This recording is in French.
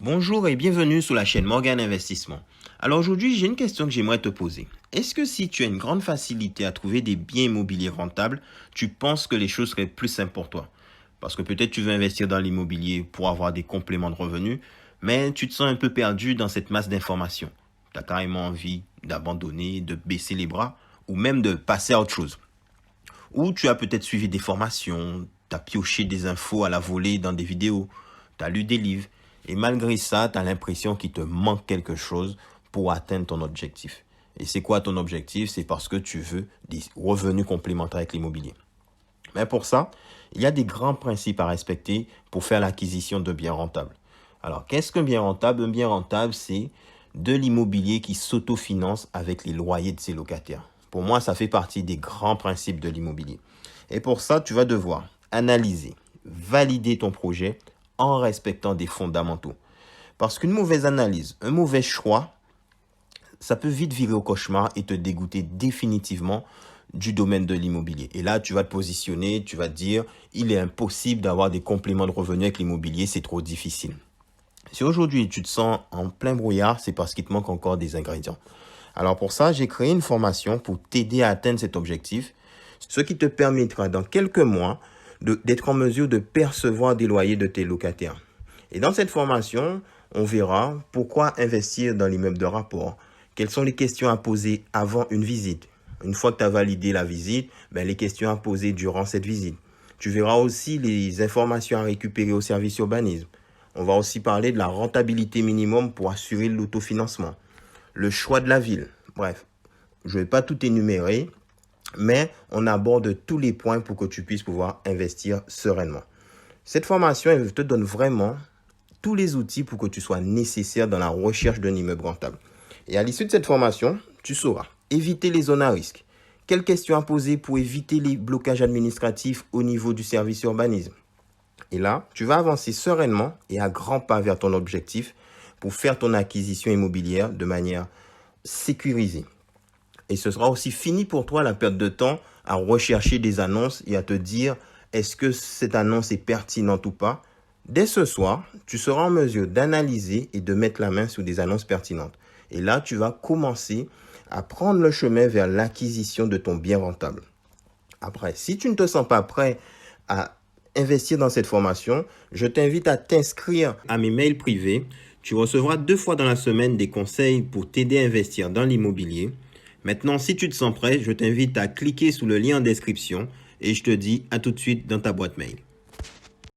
Bonjour et bienvenue sur la chaîne Morgan Investissement. Alors aujourd'hui, j'ai une question que j'aimerais te poser. Est-ce que si tu as une grande facilité à trouver des biens immobiliers rentables, tu penses que les choses seraient plus simples pour toi? Parce que peut-être tu veux investir dans l'immobilier pour avoir des compléments de revenus, mais tu te sens un peu perdu dans cette masse d'informations. Tu as carrément envie d'abandonner, de baisser les bras ou même de passer à autre chose. Ou tu as peut-être suivi des formations, tu as pioché des infos à la volée dans des vidéos, tu as lu des livres, et malgré ça, tu as l'impression qu'il te manque quelque chose pour atteindre ton objectif. Et c'est quoi ton objectif? C'est parce que tu veux des revenus complémentaires avec l'immobilier. Mais pour ça, il y a des grands principes à respecter pour faire l'acquisition de biens rentables. Alors, qu'est-ce qu'un bien rentable? Un bien rentable, c'est de l'immobilier qui s'autofinance avec les loyers de ses locataires. Pour moi, ça fait partie des grands principes de l'immobilier. Et pour ça, tu vas devoir analyser, valider ton projet en respectant des fondamentaux. Parce qu'une mauvaise analyse, un mauvais choix, ça peut vite virer au cauchemar et te dégoûter définitivement du domaine de l'immobilier. Et là, tu vas te positionner, tu vas te dire, il est impossible d'avoir des compléments de revenus avec l'immobilier, c'est trop difficile. Si aujourd'hui tu te sens en plein brouillard, c'est parce qu'il te manque encore des ingrédients. Alors pour ça, j'ai créé une formation pour t'aider à atteindre cet objectif, ce qui te permettra dans quelques mois d'être en mesure de percevoir des loyers de tes locataires. Et dans cette formation, on verra pourquoi investir dans l'immeuble de rapport, quelles sont les questions à poser avant une visite. Une fois que tu as validé la visite, les questions à poser durant cette visite. Tu verras aussi les informations à récupérer au service urbanisme. On va aussi parler de la rentabilité minimum pour assurer l'autofinancement, le choix de la ville. Bref, je ne vais pas tout énumérer, mais on aborde tous les points pour que tu puisses pouvoir investir sereinement. Cette formation, elle te donne vraiment tous les outils pour que tu sois nécessaire dans la recherche d'un immeuble rentable. Et à l'issue de cette formation, tu sauras éviter les zones à risque. Quelles questions à poser pour éviter les blocages administratifs au niveau du service urbanisme? Et là, tu vas avancer sereinement et à grands pas vers ton objectif pour faire ton acquisition immobilière de manière sécurisée. Et ce sera aussi fini pour toi la perte de temps à rechercher des annonces et à te dire est-ce que cette annonce est pertinente ou pas. Dès ce soir, tu seras en mesure d'analyser et de mettre la main sur des annonces pertinentes. Et là, tu vas commencer à prendre le chemin vers l'acquisition de ton bien rentable. Après, si tu ne te sens pas prêt à investir dans cette formation, je t'invite à t'inscrire à mes mails privés. Tu recevras 2 fois dans la semaine des conseils pour t'aider à investir dans l'immobilier. Maintenant, si tu te sens prêt, je t'invite à cliquer sous le lien en description et je te dis à tout de suite dans ta boîte mail.